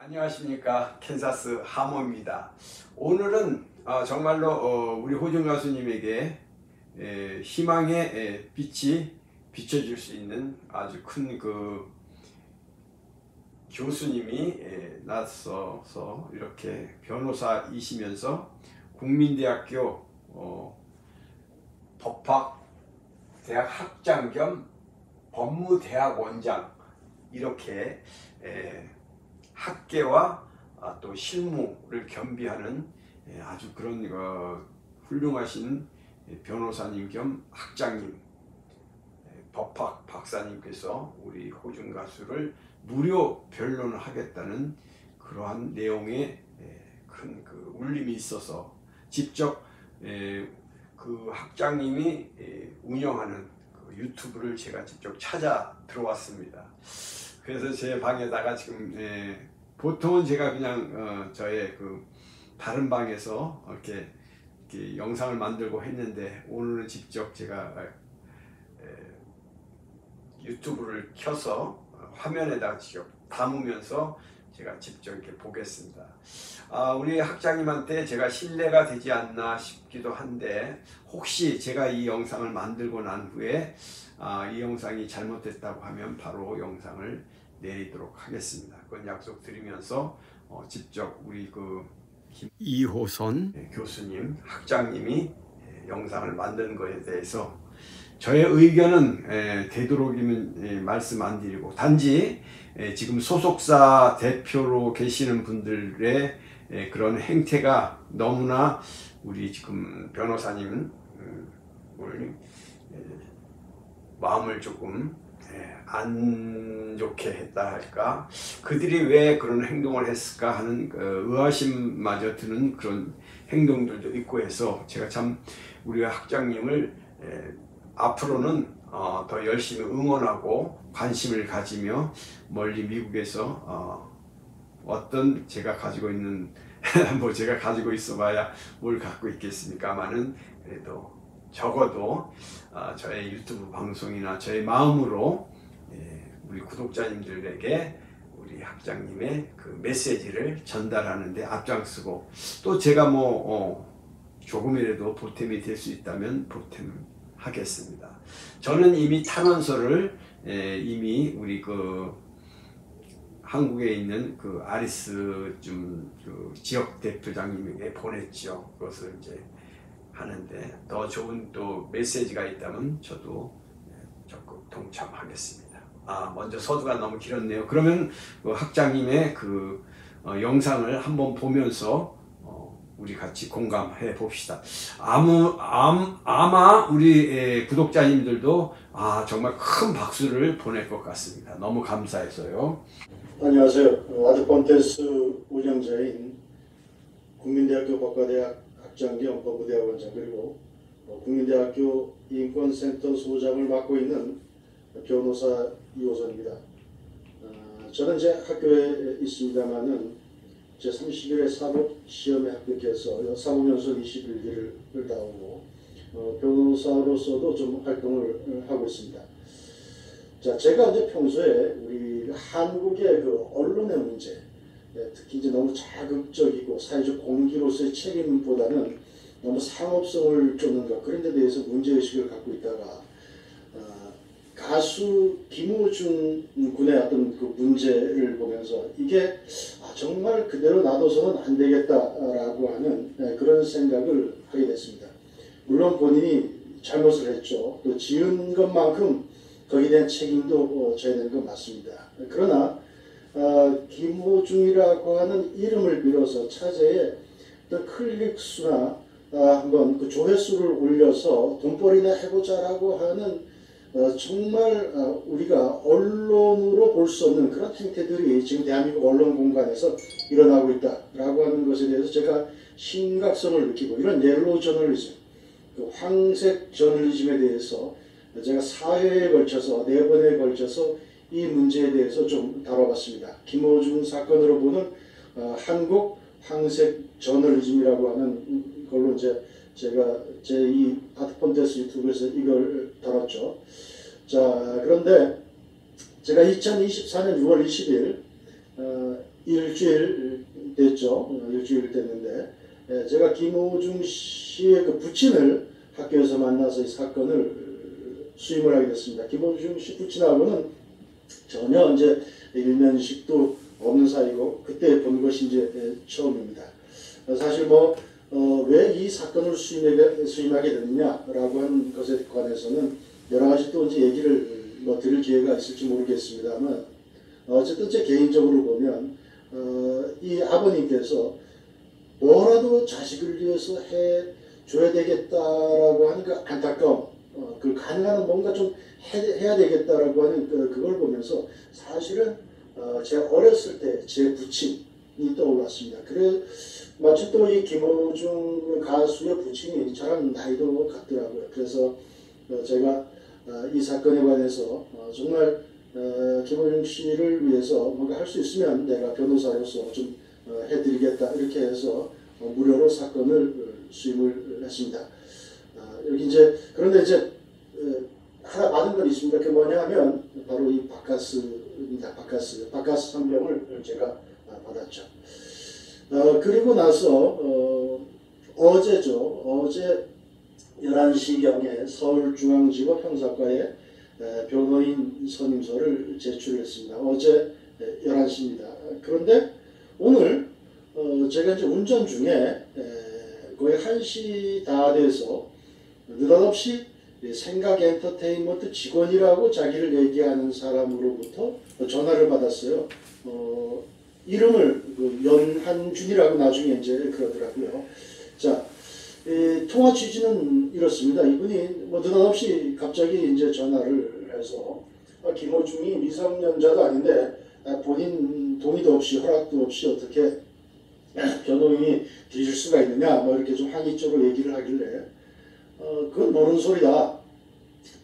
안녕하십니까. 캔사스 하모입니다. 오늘은 정말로 우리 호중 가수님에게 희망의 빛이 비춰줄 수 있는 아주 큰 그 교수님이 나서서 이렇게 변호사이시면서 국민대학교 법학대학 학장 겸 법무대학원장 이렇게 학계와 또 실무를 겸비하는 아주 그런 훌륭하신 변호사님 겸 학장님, 법학 박사님께서 우리 호중 가수를 무료 변론을 하겠다는 그러한 내용의 큰 그 울림이 있어서 직접 그 학장님이 운영하는 그 유튜브를 제가 직접 찾아 들어왔습니다. 그래서 제 방에다가 지금 보통은 제가 그냥 저의 그 다른 방에서 이렇게 영상을 만들고 했는데 오늘은 직접 제가 유튜브를 켜서 화면에다가 직접 담으면서 제가 직접 이렇게 보겠습니다. 우리 학장님한테 제가 신뢰가 되지 않나 싶기도 한데 혹시 제가 이 영상을 만들고 난 후에 이 영상이 잘못됐다고 하면 바로 영상을 내리도록 하겠습니다. 그건 약속드리면서 직접 우리 그 이호선 교수님, 학장님이 영상을 만든 것에 대해서 저의 의견은 되도록이면 말씀 안 드리고 단지 지금 소속사 대표로 계시는 분들의 그런 행태가 너무나 우리 지금 변호사님 마음을 조금 안 좋게 했다 할까, 그들이 왜 그런 행동을 했을까 하는 의아심마저 드는 그런 행동들도 있고 해서 제가 참 우리 학장님을 앞으로는 더 열심히 응원하고 관심을 가지며 멀리 미국에서 어떤 제가 가지고 있는 뭐 제가 가지고 있어봐야 뭘 갖고 있겠습니까마는 그래도 적어도 저의 유튜브 방송이나 저의 마음으로 우리 구독자님들에게 우리 학장님의 그 메시지를 전달하는 데 앞장서고 또 제가 조금이라도 보탬이 될 수 있다면 보탬하겠습니다. 저는 이미 탄원서를 이미 우리 그 한국에 있는 그 아리스 그 지역 대표장님에게 보냈죠. 그것을 이제 하는데 더 좋은 또 메시지가 있다면 저도 적극 동참하겠습니다. 먼저 서두가 너무 길었네요. 그러면 그 학장님의 그 영상을 한번 보면서 우리 같이 공감해 봅시다. 아마 우리 구독자님들도 정말 큰 박수를 보낼 것 같습니다. 너무 감사해서요. 안녕하세요. 아드폰테스 운영자인 국민대학교 법과대학 학장 겸 법무대학원장 그리고 국민대학교 인권센터 소장을 맡고 있는 변호사 이호선입니다. 저는 제 학교에 있습니다만은 제 30일에 사법시험에 합격해서 사법연수원 21기를 나오고 변호사로서도 좀 활동을 하고 있습니다. 자, 제가 이제 평소에 우리 한국의 그 언론의 문제, 특히 이제 너무 자극적이고 사회적 공기로서의 책임보다는 너무 상업성을 쫓는 것, 그런 데 대해서 문제의식을 갖고 있다가 가수 김우중 군의 어떤 그 문제를 보면서 이게 정말 그대로 놔둬서는 안 되겠다라고 하는 그런 생각을 하게 됐습니다. 물론 본인이 잘못을 했죠. 또 지은 것만큼 거기에 대한 책임도 져야 되는 건 맞습니다. 그러나 김호중이라고 하는 이름을 빌어서 차제에 어떤 클릭수나 한번 그 조회수를 올려서 돈벌이나 해보자라고 하는 정말 우리가 언론으로 볼 수 없는 그런 행태들이 지금 대한민국 언론 공간에서 일어나고 있다라고 하는 것에 대해서 제가 심각성을 느끼고, 이런 옐로우 저널리즘, 그 황색 저널리즘에 대해서 제가 4회에 걸쳐서 4번에 걸쳐서 이 문제에 대해서 좀 다뤄봤습니다. 김호중 사건으로 보는 한국 황색 저널리즘이라고 하는 걸로 이제 제가 제 이 아드폰테스 유튜브에서 이걸 다뤘죠. 자, 그런데 제가 2024년 6월 20일 일주일 됐죠. 일주일 됐는데 제가 김호중 씨의 그 부친을 학교에서 만나서 이 사건을 수임을 하게 됐습니다. 김호중 씨 부친하고는 전혀 이제 일면식도 없는 사이고 그때 본 것이 이제 처음입니다. 사실 왜 이 사건을 수임하게 됐느냐라고 하는 것에 관해서는 여러 가지 또 이제 얘기를 드릴 기회가 있을지 모르겠습니다만 어쨌든 제 개인적으로 보면 이 아버님께서 뭐라도 자식을 위해서 해줘야 되겠다라고 하는 그 안타까움, 그 가능한 뭔가 좀 해야 되겠다라고 하는 그걸 보면서 사실은 제가 어렸을 때 제 부친이 떠올랐습니다. 그래 마침 또 이 김호중 가수의 부친이 저랑 나이도 같더라고요. 그래서 제가 이 사건에 관해서 정말 김호중 씨를 위해서 뭔가 할 수 있으면 내가 변호사로서 좀 해드리겠다 이렇게 해서 무료로 사건을 수임을 했습니다. 여기 이제 그런데 이제 하나 받은 건 있습니다. 그게 뭐냐면 바로 이 바카스입니다. 바카스 상병을 제가 받았죠. 그리고 나서 어제죠. 어제 11시경에 서울중앙지법 형사과에 변호인 선임서를 제출했습니다. 어제 11시입니다. 그런데 오늘 제가 이제 운전 중에 거의 1시 다 돼서 느닷없이 생각 엔터테인먼트 직원이라고 자기를 얘기하는 사람으로부터 전화를 받았어요. 이름을 연한준이라고 나중에 이제 그러더라고요. 자, 통화 취지는 이렇습니다. 이분이 느닷없이 갑자기 이제 전화를 해서 김호중이 미성년자도 아닌데 본인 동의도 없이 허락도 없이 어떻게 변호인이 뒤질 수가 있느냐 이렇게 좀 항의적으로 얘기를 하길래 그건 모르는 소리다.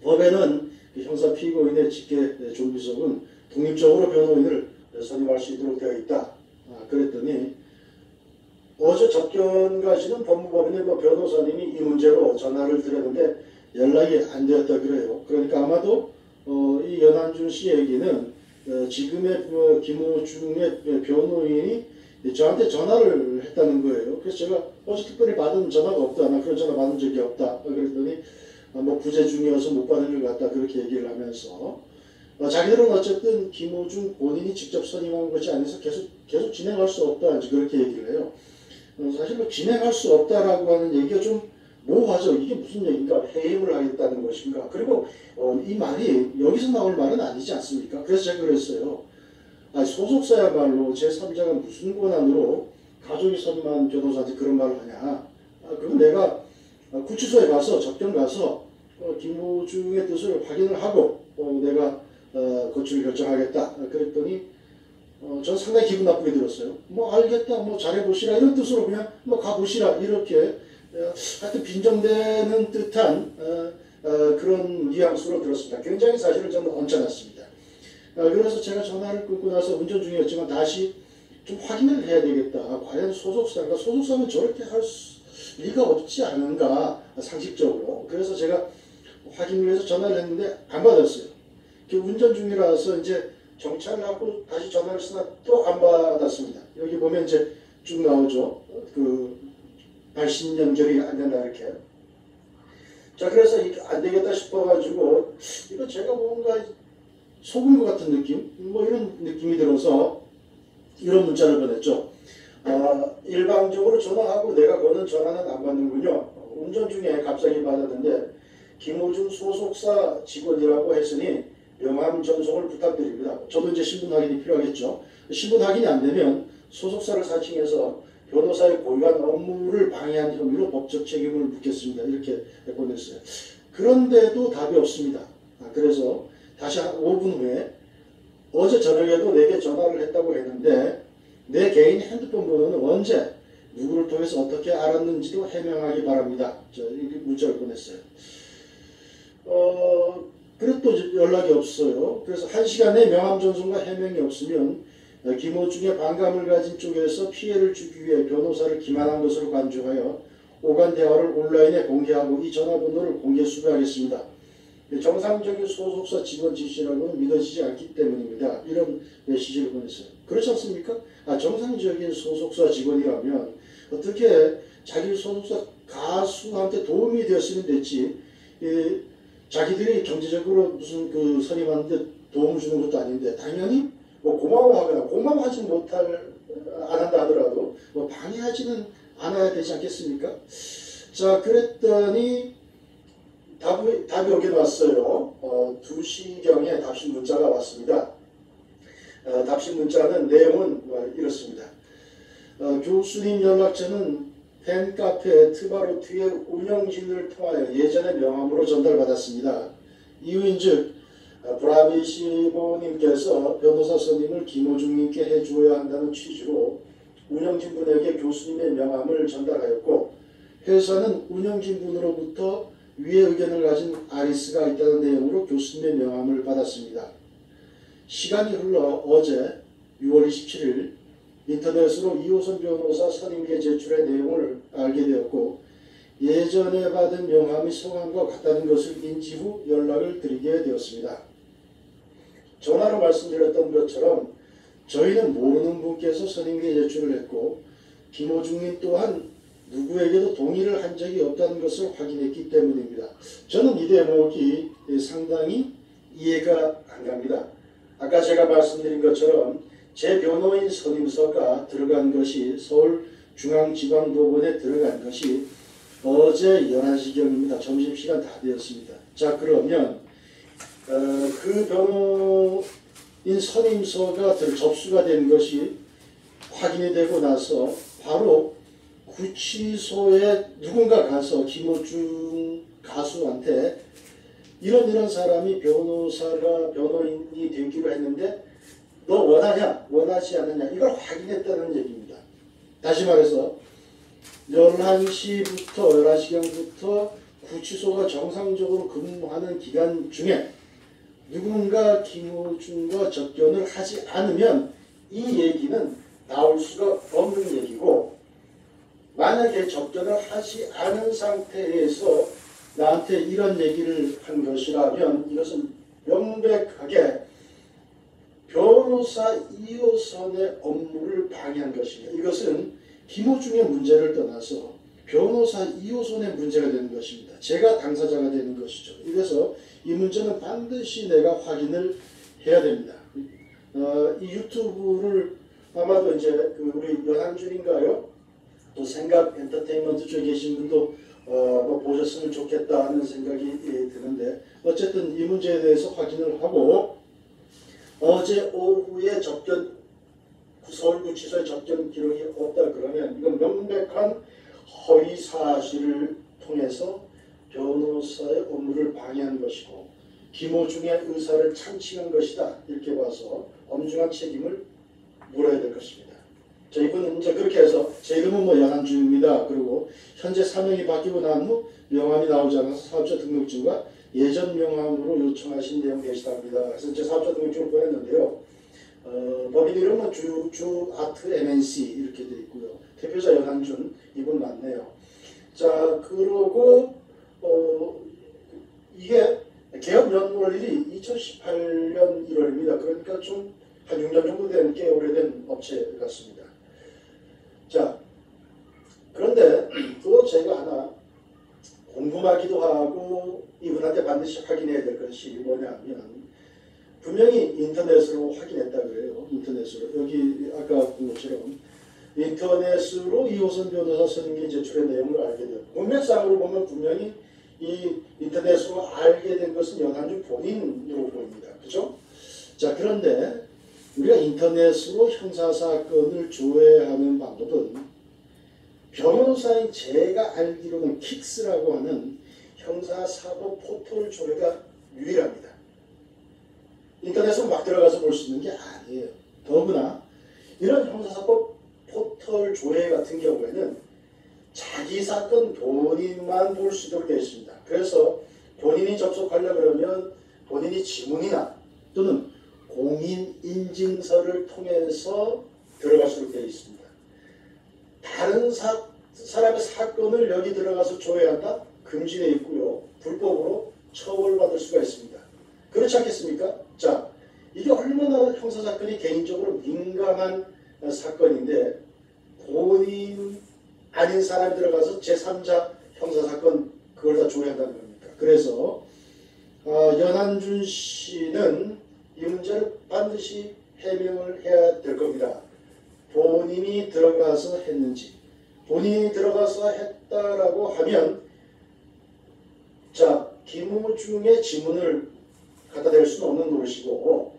법에는 형사 피고인의 직계 존비속은 독립적으로 변호인을 선임할 수 있도록 되어 있다. 그랬더니 어제 접견까지는 법무법인의 변호사님이 이 문제로 전화를 드렸는데 연락이 안 되었다 그래요. 그러니까 아마도 이 연한준 씨 얘기는 지금의 김호중의 변호인이 저한테 전화를 했다는 거예요. 그래서 제가 어제 특별히 받은 전화가 없다. 나 그런 전화 받은 적이 없다. 그랬더니 부재 중이어서 못 받은 것 같다. 그렇게 얘기를 하면서 자기들은 어쨌든 김호중 본인이 직접 선임한 것이 아니어서 계속 진행할 수 없다. 그렇게 얘기를 해요. 사실 진행할 수 없다라고 하는 얘기가 좀 모호하죠. 이게 무슨 얘기인가? 해임을 하겠다는 것인가? 그리고 이 말이 여기서 나올 말은 아니지 않습니까? 그래서 제가 그랬어요. 소속사야말로 제3자가 무슨 권한으로 가족이 선임한 변호사한테 그런 말을 하냐. 그럼 내가 구치소에 가서 접견 가서 김호중의 뜻을 확인을 하고 내가 거취를 결정하겠다. 그랬더니 전 상당히 기분 나쁘게 들었어요. 알겠다, 잘해보시라 이런 뜻으로 그냥 가보시라 이렇게 하여튼 빈정대는 듯한 그런 뉘앙스로 들었습니다. 굉장히 사실은 저는 언짢았습니다. 그래서 제가 전화를 끊고 나서 운전 중이었지만 다시 좀 확인을 해야 되겠다. 과연 소속사면 저렇게 할 리가 없지 않은가 상식적으로. 그래서 제가 확인을 위해서 전화를 했는데 안 받았어요. 운전 중이라서 이제 정찰을 하고 다시 전화를 쓰나 또 안 받았습니다. 여기 보면 이제 쭉 나오죠. 발신 연결이 안 된다 이렇게. 자, 그래서 안 되겠다 싶어가지고 이거 제가 뭔가 속은 것 같은 느낌? 이런 느낌이 들어서 이런 문자를 보냈죠. 일방적으로 전화하고 내가 거는 전화는 안 받는군요. 운전 중에 갑자기 받았는데 김호중 소속사 직원이라고 했으니 명함 전송을 부탁드립니다. 저도 이제 신분 확인이 필요하겠죠. 신분 확인이 안 되면 소속사를 사칭해서 변호사의 고유한 업무를 방해한 혐의로 법적 책임을 묻겠습니다. 이렇게 보냈어요. 그런데도 답이 없습니다. 그래서 다시 한 5분 후에 어제 저녁에도 내게 전화를 했다고 했는데 내 개인 핸드폰 번호는 언제 누구를 통해서 어떻게 알았는지도 해명하기 바랍니다. 이렇게 문자를 보냈어요. 그래도 또 연락이 없어요. 그래서 1시간 내 명함 전송과 해명이 없으면 김호중의 반감을 가진 쪽에서 피해를 주기 위해 변호사를 기만한 것으로 간주하여 오간 대화를 온라인에 공개하고 이 전화번호를 공개 수배하겠습니다. 정상적인 소속사 직원 지시라고는 믿어지지 않기 때문입니다. 이런 메시지를 보냈어요. 그렇지 않습니까? 정상적인 소속사 직원이라면 어떻게 자기 소속사 가수한테 도움이 되었으면 됐지, 자기들이 경제적으로 무슨 그 선임하는데 도움을 주는 것도 아닌데 당연히 뭐 고마워하거나 고마워하지 안 한다 하더라도 뭐 방해하지는 않아야 되지 않겠습니까? 자, 그랬더니 답이 오긴 왔어요. 2시경에 답신 문자가 왔습니다. 답신 문자는 내용은 이렇습니다. 교수님 연락처는 팬카페 트바로트의 운영진을 통하여 예전의 명함으로 전달받았습니다. 이유인즉 브라비시모님께서 변호사 선임을 김호중님께 해주어야 한다는 취지로 운영진분에게 교수님의 명함을 전달하였고, 회사는 운영진분으로부터 위의 의견을 가진 아리스가 있다는 내용으로 교수님의 명함을 받았습니다. 시간이 흘러 어제 6월 27일 인터넷으로 이호선 변호사 선임계 제출의 내용을 알게 되었고, 예전에 받은 명함이 성함과 같다는 것을 인지 후 연락을 드리게 되었습니다. 전화로 말씀드렸던 것처럼 저희는 모르는 분께서 선임계 제출을 했고, 김호중님 또한 누구에게도 동의를 한 적이 없다는 것을 확인했기 때문입니다. 저는 이 대목이 상당히 이해가 안 갑니다. 아까 제가 말씀드린 것처럼 제 변호인 선임서가 들어간 것이 서울중앙지방법원에 들어간 것이 어제 11시경입니다. 점심시간 다 되었습니다. 자, 그러면 그 변호인 선임서가 접수가 된 것이 확인이 되고 나서 바로 구치소에 누군가 가서 김호중 가수한테 이런 사람이 변호인이 되기로 했는데 너 원하냐 원하지 않느냐 이걸 확인했다는 얘기입니다. 다시 말해서 11시경부터 구치소가 정상적으로 근무하는 기간 중에 누군가 김호중과 접견을 하지 않으면 이 얘기는 나올 수가 없는 얘기고, 만약에 접견을 하지 않은 상태에서 나한테 이런 얘기를 한 것이라면 이것은 명백하게 변호사 2호선의 업무를 방해한 것입니다. 이것은 김호중의 문제를 떠나서 변호사 2호선의 문제가 되는 것입니다. 제가 당사자가 되는 것이죠. 그래서 이 문제는 반드시 내가 확인을 해야 됩니다. 이 유튜브를 아마도 이제 우리 연한준인가요? 또 생각 엔터테인먼트 쪽에 계신 분도 뭐 보셨으면 좋겠다 하는 생각이 드는데, 어쨌든 이 문제에 대해서 확인을 하고 어제 오후에 서울구치소에 접견 기록이 없다 그러면 이건 명백한 허위 사실을 통해서 변호사의 업무를 방해한 것이고 김호중의 의사를 참칭한 것이다, 이렇게 봐서 엄중한 책임을 물어야 될 것입니다. 자, 이분은 이제 그렇게 해서 제 이름은 뭐 연한주입니다. 그리고 현재 사명이 바뀌고 난 후 명함이 나오지 않아서 사업자 등록증과 예전 명함으로 요청하신 내용 게시합니다. 그래서 제 사업자 등록증을 보냈는데요. 법인 이름은 주 아트 MNC 이렇게 되어 있고요. 대표자 연한준, 이분 맞네요. 자, 그러고 이게 개업 연월일이 2018년 1월입니다. 그러니까 좀 한 6년 정도 된 꽤 오래된 업체 같습니다. 자, 그런데 또 제가 하나 궁금하기도 하고 이분한테 반드시 확인해야 될 것이 뭐냐면, 분명히 인터넷으로 확인했다 그래요. 인터넷으로. 여기 아까 본 것처럼 인터넷으로 이호선 변호사 선임계 제출의 내용을 알게 돼요. 문맥상으로 보면 분명히 이 인터넷으로 알게 된 것은 연한준 본인으로 보입니다. 그죠? 자, 그런데 우리가 인터넷으로 형사사건을 조회하는 방법은 변호사인 제가 알기로는 킥스라고 하는 형사사법 포털 조회가 유일합니다. 인터넷으로 막 들어가서 볼 수 있는 게 아니에요. 더구나 이런 형사사법 포털 조회 같은 경우에는 자기 사건 본인만 볼 수 있도록 되어 있습니다. 그래서 본인이 접속하려고 그러면 본인이 지문이나 또는 공인인증서를 통해서 들어갈 수 있게 되어 있습니다. 다른 사람의 사건을 여기 들어가서 조회한다? 금지되어 있고요. 불법으로 처벌받을 수가 있습니다. 그렇지 않겠습니까? 자, 이게 얼마나 형사사건이 개인적으로 민감한 사건인데 본인 아닌 사람이 들어가서 제3자 형사사건 그걸 다 조회한다는 겁니까? 그래서 연한준 씨는 이 문제를 반드시 해명을 해야 될 겁니다. 본인이 들어가서 했는지, 본인이 들어가서 했다라고 하면 자, 김호중의 지문을 갖다 댈 수는 없는 노릇이고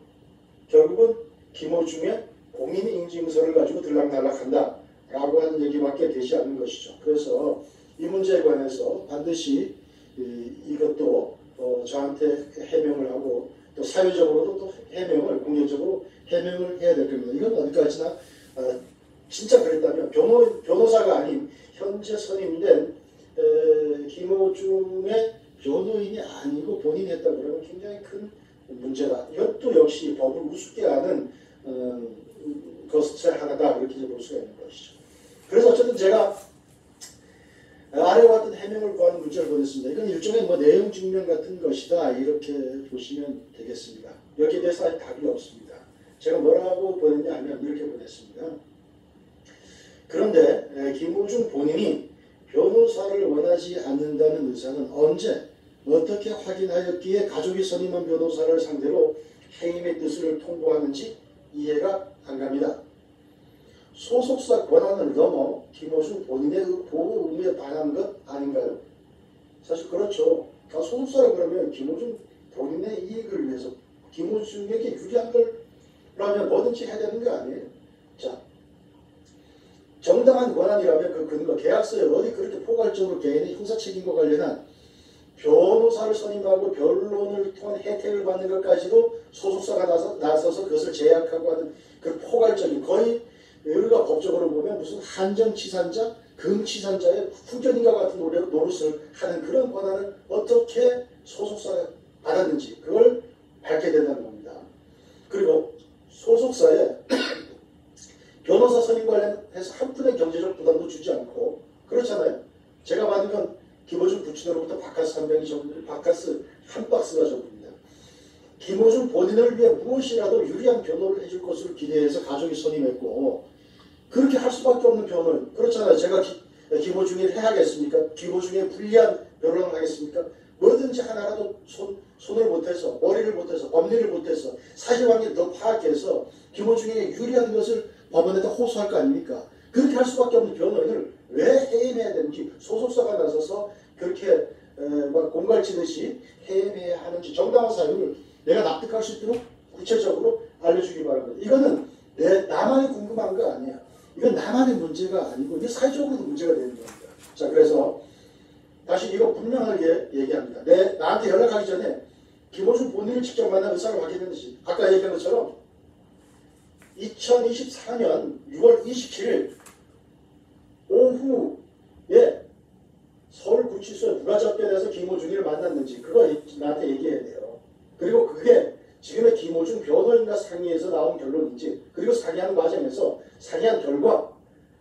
결국은 김호중의 공인인증서를 가지고 들락날락한다 라고 하는 얘기밖에 되지 않는 것이죠. 그래서 이 문제에 관해서 반드시 이것도 저한테 해명을 하고 또 사회적으로도 또 해명을 공개적으로 해명을 해야 될 겁니다. 이건 어디까지나 진짜 그랬다면 변호사가 아닌 현재 선임된 김호중의 변호인이 아니고 본인이 했다고 그러면 굉장히 큰 문제다. 이것도 역시 법을 우습게 하는 것의 하나다 이렇게 볼 수가 있는 것이죠. 그래서 어쨌든 제가 아래와 같은 해명을 구하는 문자를 보냈습니다. 이건 일종의 내용 증명 같은 것이다 이렇게 보시면 되겠습니다. 여기에 대해서 아직 답이 없습니다. 제가 뭐라고 보냈냐 하면 이렇게 보냈습니다. 그런데 김호중 본인이 변호사를 원하지 않는다는 의사는 언제 어떻게 확인하였기에 가족이 선임한 변호사를 상대로 해임의 뜻을 통보하는지 이해가 안 갑니다. 소속사 권한을 넘어 김호중 본인의 보호 의무에 반한 것 아닌가요? 사실 그렇죠. 소속사라 그러면 김호중 본인의 이익을 위해서 김호중에게 유리한 걸라면 뭐든지 해야 되는 거 아니에요? 자, 정당한 권한이라면 그 근거, 계약서에 어디 그렇게 포괄적으로 개인의 형사 책임과 관련한 변호사를 선임하고 변론을 통한 혜택을 받는 것까지도 소속사가 나서서 그것을 제약하고 하는 그 포괄적인 거의 우리가 법적으로 보면 무슨 한정치산자, 금치산자의 후견인과 같은 노릇을 하는 그런 권한을 어떻게 소속사가 받았는지 그걸 밝혀야 된다는 겁니다. 그리고 소속사에 변호사 선임 관련해서 한 푼의 경제적 부담도 주지 않고 그렇잖아요. 제가 받은 건 김호중 부친으로부터 바카스 한 병이 전부, 바카스 한 박스가 전부입니다. 김호중 본인을 위해 무엇이라도 유리한 변호를 해줄 것을 기대해서 가족이 선임했고 그렇게 할 수밖에 없는 변호는 그렇잖아요. 제가 김호중을 해야겠습니까? 김호중에 불리한 변호를 하겠습니까? 뭐든지 하나라도 손을 못해서 머리를 못해서 법리를 못해서 사실관계를 더 파악해서 김호중에게 유리한 것을 법원에다 호소할 거 아닙니까? 그렇게 할 수밖에 없는 변호인을 왜 해임해야 되는지 소속사가 나서서 그렇게 막 공갈치듯이 해임해야 하는지 정당한 사유를 내가 납득할 수 있도록 구체적으로 알려주기 바랍니다. 이거는 나만이 궁금한 거 아니야. 이건 나만의 문제가 아니고 이게 사회적으로도 문제가 되는 겁니다. 자, 그래서 다시 이거 분명하게 얘기합니다. 나한테 연락하기 전에 김호중 본인을 직접 만나 의사를 확인했는지 아까 얘기한 것처럼 2024년 6월 27일 오후에 서울구치소에 누가 접견해서 김호중이를 만났는지 그거 나한테 얘기해야 돼요. 그리고 그게 지금의 김호중 변호인과 상의해서 나온 결론인지 그리고 상의하는 과정에서 상의한 결과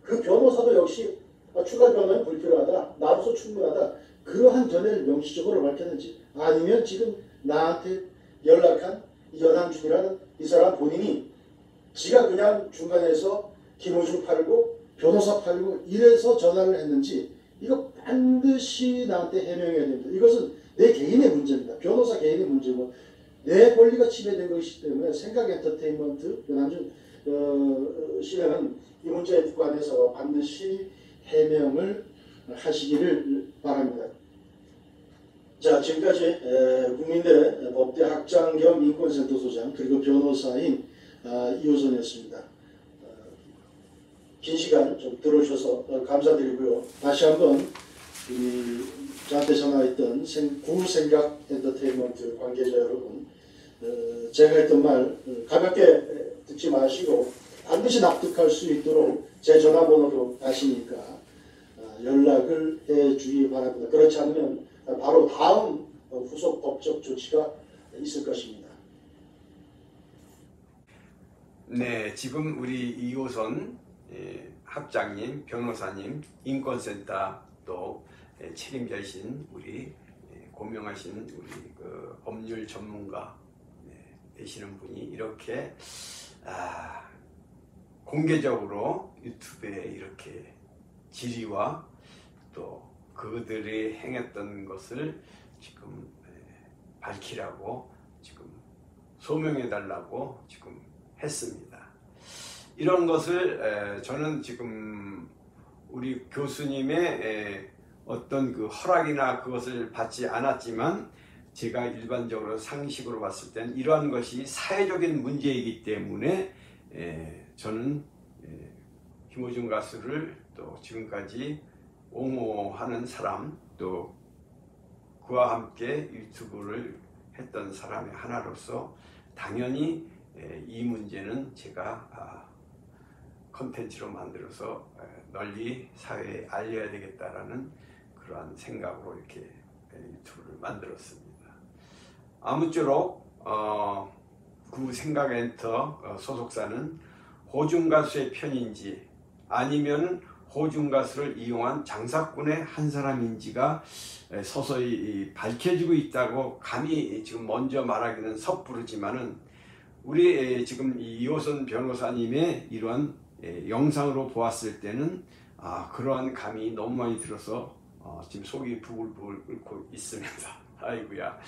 그 변호사도 역시 추가 변호인 불필요하다. 나로서 충분하다. 그러한 견해를 명시적으로 밝혔는지 아니면 지금 나한테 연락한 연한준이라는 이 사람 본인이 지가 그냥 중간에서 김호중 팔고 변호사 팔고 이래서 전화를 했는지 이거 반드시 나한테 해명해야 됩니다. 이것은 내 개인의 문제입니다. 변호사 개인의 문제고 내 권리가 침해된 것이기 때문에 생각 엔터테인먼트 연한준 씨는 이 문제에 관해서 반드시 해명을 하시기를 바랍니다. 자, 지금까지 국민대 법대 학장 겸 인권센터 소장 그리고 변호사인 이호선이었습니다. 긴 시간 좀 들어주셔서 감사드리고요. 다시 한번 저한테 전화했던 구생각 엔터테인먼트 관계자 여러분, 제가 했던 말 가볍게 듣지 마시고 반드시 납득할 수 있도록 제 전화번호로 다시니까 연락을 해 주기 바랍니다. 그렇지 않으면 바로 다음 후속 법적 조치가 있을 것입니다. 네, 지금 우리 이호선 학장님, 변호사님, 인권센터 또 책임자이신 우리 고명하신 우리 그 법률 전문가 되시는 분이 이렇게 공개적으로 유튜브에 이렇게 질의와 또 그들이 행했던 것을 지금 밝히라고 지금 소명해 달라고 지금 했습니다. 이런 것을 저는 지금 우리 교수님의 어떤 그 허락이나 그것을 받지 않았지만 제가 일반적으로 상식으로 봤을 때는 이러한 것이 사회적인 문제이기 때문에 저는 김호중 가수를 또 지금까지 옹호하는 사람, 또 그와 함께 유튜브를 했던 사람의 하나로서 당연히 이 문제는 제가 컨텐츠로 만들어서 널리 사회에 알려야 되겠다라는 그러한 생각으로 이렇게 유튜브를 만들었습니다. 아무쪼록 그 생각엔터 소속사는 호중 가수의 편인지 아니면 호중 가수를 이용한 장사꾼의 한 사람인지가 서서히 밝혀지고 있다고 감히 지금 먼저 말하기는 섣부르지만은 우리 지금 이호선 변호사님의 이러한 영상으로 보았을 때는 그러한 감이 너무 많이 들어서 지금 속이 부글부글 끓고 있습니다. 아이고야.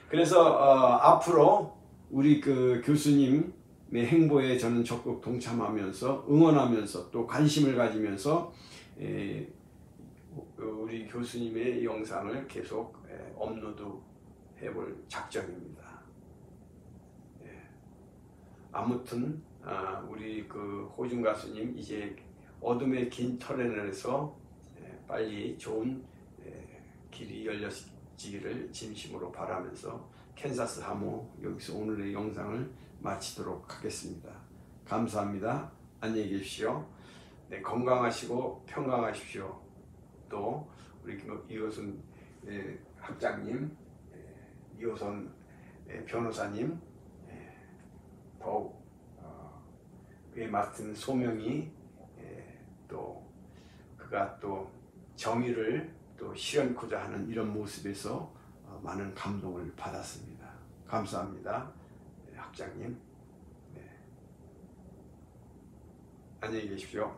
그래서 앞으로 우리 그 교수님의 행보에 저는 적극 동참하면서 응원하면서 또 관심을 가지면서 우리 교수님의 영상을 계속 업로드 해볼 작정입니다. 아무튼 우리 그 호중 가수님 이제 어둠의 긴 터널에서 빨리 좋은 길이 열려지기를 진심으로 바라면서 캔사스 하모 여기서 오늘의 영상을 마치도록 하겠습니다. 감사합니다. 안녕히 계십시오. 네, 건강하시고 평강하십시오. 또 우리 이호선 학장님, 이호선 변호사님 더욱 그에 맡은 소명이 또 그가 또 정의를 또 실현코자 하는 이런 모습에서 많은 감동을 받았습니다. 감사합니다. 학장님. 안녕히 계십시오.